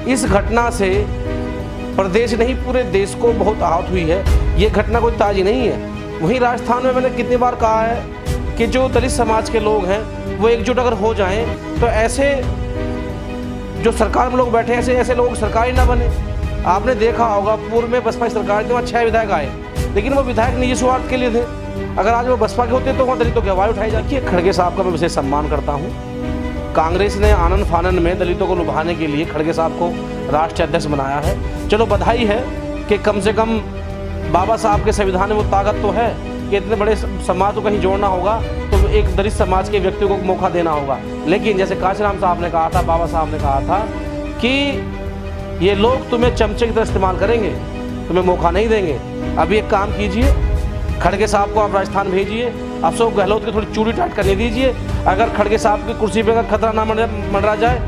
इस घटना से प्रदेश नहीं पूरे देश को बहुत आहत हुई है। ये घटना कोई ताज़ी नहीं है। वहीं राजस्थान में मैंने कितनी बार कहा है कि जो दलित समाज के लोग हैं वो एकजुट अगर हो जाएं तो ऐसे जो सरकार में लोग बैठे हैं ऐसे लोग सरकार ही ना बने। आपने देखा होगा पूर्व में बसपा की सरकार थी, वहाँ 6 विधायक आए, लेकिन वो विधायक निजी स्वार्थ के लिए थे। अगर आज वो बसपा के होते तो वहाँ दलितों की आवाज़ उठाई जाती है। खड़गे साहब का मैं विशेष सम्मान करता हूँ। कांग्रेस ने आनन फानन में दलितों को लुभाने के लिए खड़गे साहब को राष्ट्रीय अध्यक्ष बनाया है। चलो बधाई है कि कम से कम बाबा साहब के संविधान में वो ताकत तो है कि इतने बड़े समाज को कहीं जोड़ना होगा तो एक दलित समाज के व्यक्ति को मौका देना होगा। लेकिन जैसे काशीराम साहब ने कहा था, बाबा साहब ने कहा था कि ये लोग तुम्हें चमचे की तरह इस्तेमाल करेंगे, तुम्हें मौका नहीं देंगे। अभी एक काम कीजिए, खड़गे साहब को आप राजस्थान भेजिए, अशोक गहलोत की थोड़ी चूड़ी टाइट करने दीजिए। अगर खड़गे साहब की कुर्सी पर अगर खतरा ना मंडरा जाए।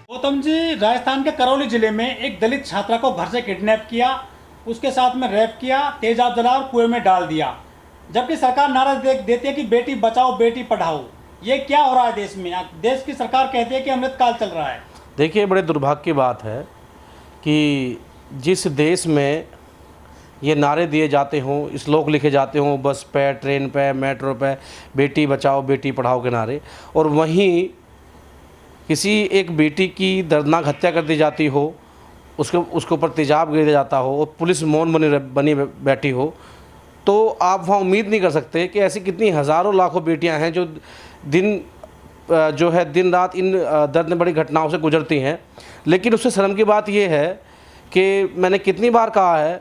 गौतम जी, राजस्थान के करौली जिले में एक दलित छात्रा को घर से किडनैप किया, उसके साथ में रेप किया, तेजाब जला और कुएं में डाल दिया, जबकि सरकार नारा देती है कि बेटी बचाओ बेटी पढ़ाओ। ये क्या हो रहा है देश में? देश की सरकार कहती है कि अमृतकाल चल रहा है। देखिए, बड़े दुर्भाग्य की बात है कि जिस देश में ये नारे दिए जाते हों, श्लोक लिखे जाते हों बस पे, ट्रेन पे, मेट्रो पे, बेटी बचाओ बेटी पढ़ाओ के नारे, और वहीं किसी एक बेटी की दर्दनाक हत्या कर दी जाती हो, उसके ऊपर तेजाब गिर जाता हो और पुलिस मौन बनी बैठी हो, तो आप वहाँ उम्मीद नहीं कर सकते कि ऐसी कितनी हज़ारों लाखों बेटियाँ हैं जो दिन रात इन दर्द भरी घटनाओं से गुजरती हैं। लेकिन उससे शर्म की बात यह है कि मैंने कितनी बार कहा है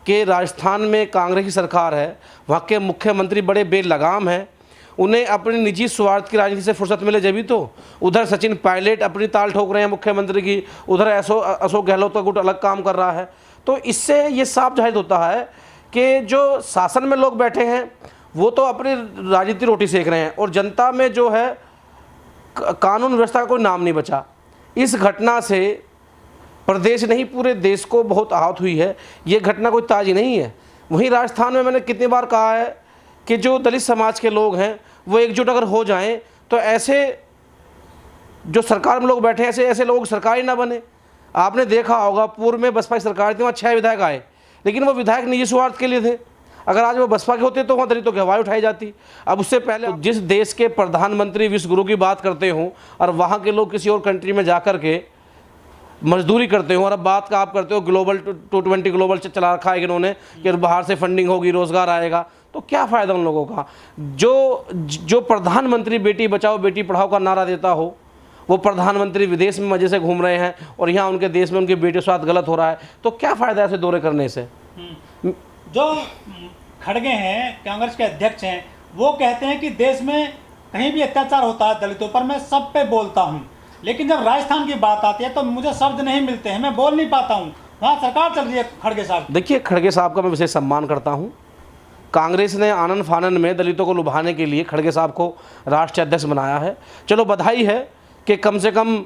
कि राजस्थान में कांग्रेस की सरकार है, वहाँ के मुख्यमंत्री बड़े बेलगाम हैं। उन्हें अपनी निजी स्वार्थ की राजनीति से फुर्सत मिले जब भी तो उधर सचिन पायलट अपनी ताल ठोक रहे हैं मुख्यमंत्री की, उधर अशोक गहलोत का गुट अलग काम कर रहा है। तो इससे ये साफ जाहिर होता है कि जो शासन में लोग बैठे हैं वो तो अपनी राजनीति रोटी सेक रहे हैं और जनता में जो है कानून व्यवस्था का कोई नाम नहीं बचा। इस घटना से प्रदेश नहीं पूरे देश को बहुत आहत हुई है। ये घटना कोई ताज़ी नहीं है। वहीं राजस्थान में मैंने कितनी बार कहा है कि जो दलित समाज के लोग हैं वो एकजुट अगर हो जाएं तो ऐसे जो सरकार में लोग बैठे हैं ऐसे लोग सरकार ही ना बने। आपने देखा होगा पूर्व में बसपा की सरकार थी, वहाँ 6 विधायक आए, लेकिन वो विधायक निजी स्वार्थ के लिए थे। अगर आज वो बसपा के होते तो वहाँ दलितों की आवाज़ उठाई जाती। अब उससे पहले जिस देश के प्रधानमंत्री विश्व गुरु की बात करते हों और वहाँ के लोग किसी और कंट्री में जा कर के मजदूरी करते हो और अब बात का आप करते हो ग्लोबल 220 ग्लोबल चला रखा है इन्होंने कि बाहर से फंडिंग होगी, रोज़गार आएगा, तो क्या फ़ायदा उन लोगों का? जो प्रधानमंत्री बेटी बचाओ बेटी पढ़ाओ का नारा देता हो, वो प्रधानमंत्री विदेश में मज़े से घूम रहे हैं और यहाँ उनके देश में उनकी बेटी के साथ गलत हो रहा है, तो क्या फ़ायदा ऐसे दौरे करने से? जो खड़गे हैं, कांग्रेस के अध्यक्ष हैं, वो कहते हैं कि देश में कहीं भी अत्याचार होता है दलितों पर, मैं सब पे बोलता हूँ, लेकिन जब राजस्थान की बात आती है तो मुझे शब्द नहीं मिलते हैं, मैं बोल नहीं पाता हूँ। वहाँ सरकार चल रही है खड़गे साहब। देखिए, खड़गे साहब का मैं विशेष सम्मान करता हूँ। कांग्रेस ने आनन फानन में दलितों को लुभाने के लिए खड़गे साहब को राष्ट्रीय अध्यक्ष बनाया है। चलो बधाई है कि कम से कम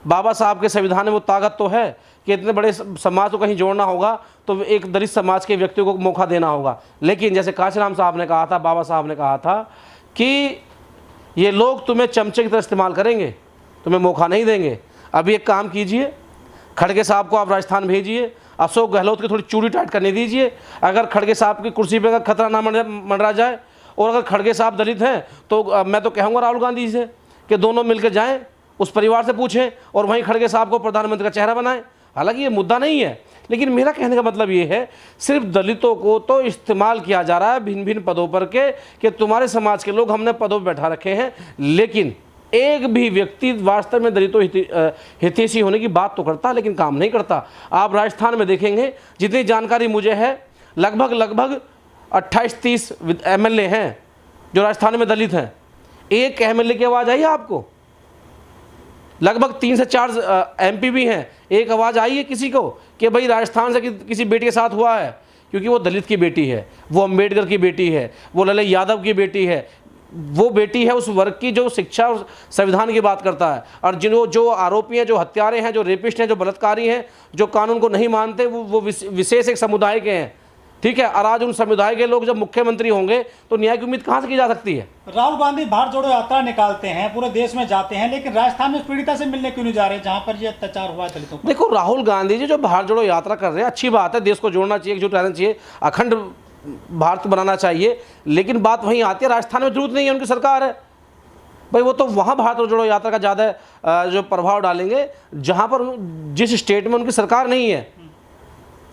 बाबा साहब के संविधान में वो ताकत तो है कि इतने बड़े समाज को कहीं जोड़ना होगा तो एक दलित समाज के व्यक्ति को मौका देना होगा। लेकिन जैसे काशीराम साहब ने कहा था, बाबा साहब ने कहा था कि ये लोग तुम्हें चमचे की तरह इस्तेमाल करेंगे, तुम्हें मौका नहीं देंगे। अभी एक काम कीजिए, खड़गे साहब को आप राजस्थान भेजिए, अशोक गहलोत की थोड़ी चूड़ी टाइट करने दीजिए। अगर खड़गे साहब की कुर्सी पर अगर खतरा ना मंडरा जाए और अगर खड़गे साहब दलित हैं तो मैं तो कहूँगा राहुल गांधी से कि दोनों मिलकर जाएं, उस परिवार से पूछें और वहीं खड़गे साहब को प्रधानमंत्री का चेहरा बनाएं। हालांकि ये मुद्दा नहीं है, लेकिन मेरा कहने का मतलब ये है सिर्फ दलितों को तो इस्तेमाल किया जा रहा है भिन्न भिन्न पदों पर के कि तुम्हारे समाज के लोग हमने पदों पर बैठा रखे हैं, लेकिन एक भी व्यक्ति वास्तव में दलितों हितैषी होने की बात तो करता लेकिन काम नहीं करता। आप राजस्थान में देखेंगे, जितनी जानकारी मुझे है, लगभग 28-30 MLA हैं जो राजस्थान में दलित हैं। एक MLA की आवाज़ आई है आपको? लगभग 3 से 4 MP भी हैं। एक आवाज़ आई है किसी को कि भाई राजस्थान से किसी बेटी के साथ हुआ है? क्योंकि वो दलित की बेटी है, वो अम्बेडकर की बेटी है, वो ललित यादव की बेटी है, वो बेटी है उस वर्ग की जो शिक्षा और संविधान की बात करता है। और जो आरोपी हैं, जो हत्यारे हैं, जो रेपिस्ट हैं, जो बलात्कारी हैं, जो कानून को नहीं मानते, वो विशेष एक समुदाय के हैं। ठीक है। और आज उन समुदाय के लोग जब मुख्यमंत्री होंगे तो न्याय की उम्मीद कहाँ से की जा सकती है? राहुल गांधी भारत जोड़ो यात्रा निकालते हैं, पूरे देश में जाते हैं, लेकिन राजस्थान में पीड़िता से मिलने क्यों नहीं जा रहे जहां पर ये अत्याचार हुआ है दलितों पर? देखो, राहुल गांधी जी जो भारत जोड़ो यात्रा कर रहे हैं, अच्छी बात है, देश को जोड़ना चाहिए, एकजुट रहना चाहिए, अखंड भारत बनाना चाहिए, लेकिन बात वहीं आती है, राजस्थान में जरूरत नहीं है, उनकी सरकार है भाई, वो तो वहाँ भारत जोड़ो यात्रा का ज़्यादा जो प्रभाव डालेंगे जहाँ पर जिस स्टेट में उनकी सरकार नहीं है।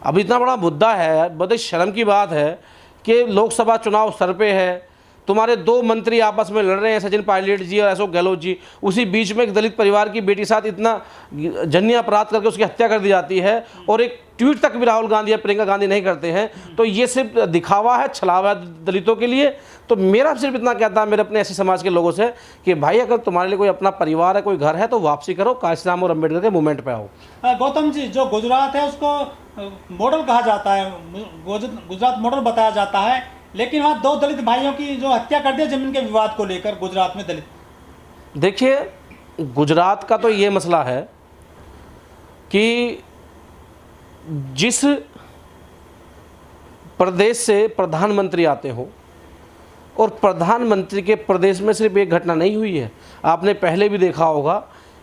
अब इतना बड़ा मुद्दा है, बड़े शर्म की बात है कि लोकसभा चुनाव सर पे है, तुम्हारे 2 मंत्री आपस में लड़ रहे हैं, सचिन पायलट जी और अशोक गहलोत जी, उसी बीच में एक दलित परिवार की बेटी साथ इतना जन्य अपराध करके उसकी हत्या कर दी जाती है, और एक ट्वीट तक भी राहुल गांधी या प्रियंका गांधी नहीं करते हैं। तो ये सिर्फ दिखावा है, छलावा है दलितों के लिए। तो मेरा सिर्फ इतना कहता है मेरे अपने ऐसे समाज के लोगों से कि भाई, अगर तुम्हारे लिए कोई अपना परिवार है, कोई घर है, तो वापसी करो, काशीराम और अम्बेडकर के मूवमेंट पे आओ। गौतम जी, जो गुजरात है उसको मॉडल कहा जाता है, गुजरात मॉडल बताया जाता है, लेकिन वहाँ 2 दलित भाइयों की जो हत्या कर दी जमीन के विवाद को लेकर गुजरात में दलित। देखिए, गुजरात का तो ये मसला है कि जिस प्रदेश से प्रधानमंत्री आते हो, और प्रधानमंत्री के प्रदेश में सिर्फ एक घटना नहीं हुई है, आपने पहले भी देखा होगा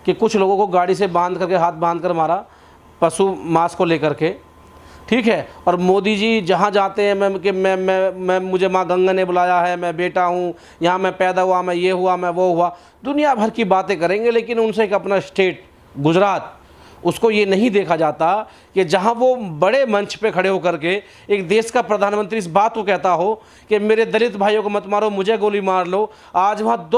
कि कुछ लोगों को गाड़ी से बांध करके, हाथ बांध कर मारा पशु मांस को लेकर के, ठीक है। और मोदी जी जहाँ जाते हैं मैं मुझे माँ गंगा ने बुलाया है, मैं बेटा हूँ, यहाँ मैं पैदा हुआ, मैं ये हुआ, मैं वो हुआ, दुनिया भर की बातें करेंगे, लेकिन उनसे एक अपना स्टेट गुजरात, उसको ये नहीं देखा जाता कि जहाँ वो बड़े मंच पे खड़े होकर के एक देश का प्रधानमंत्री इस बात को कहता हो कि मेरे दलित भाइयों को मत मारो, मुझे गोली मार लो। आज वहाँ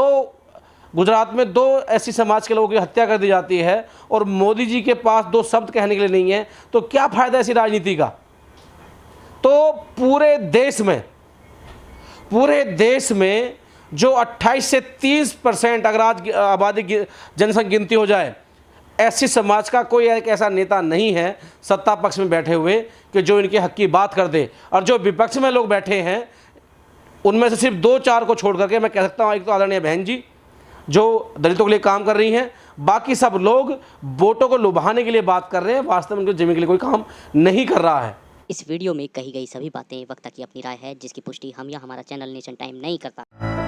गुजरात में 2 ऐसी समाज के लोगों की हत्या कर दी जाती है, और मोदी जी के पास 2 शब्द कहने के लिए नहीं है, तो क्या फ़ायदा ऐसी राजनीति का? तो पूरे देश में जो 28 से 30% अगर आज आबादी जनसंख्या गिनती हो जाए, ऐसी समाज का कोई एक ऐसा नेता नहीं है सत्ता पक्ष में बैठे हुए कि जो इनके हक की बात कर दे। और जो विपक्ष में लोग बैठे हैं, उनमें से सिर्फ 2-4 को छोड़ करके मैं कह सकता हूँ, एक तो आदरणीय बहन जी जो दलितों के लिए काम कर रही हैं, बाकी सब लोग वोटों को लुभाने के लिए बात कर रहे हैं, वास्तव में उनकी जमीन के लिए कोई काम नहीं कर रहा है। इस वीडियो में कही गई सभी बातें वक्ता की अपनी राय है, जिसकी पुष्टि हम या हमारा चैनल नेशन टाइम नहीं करता।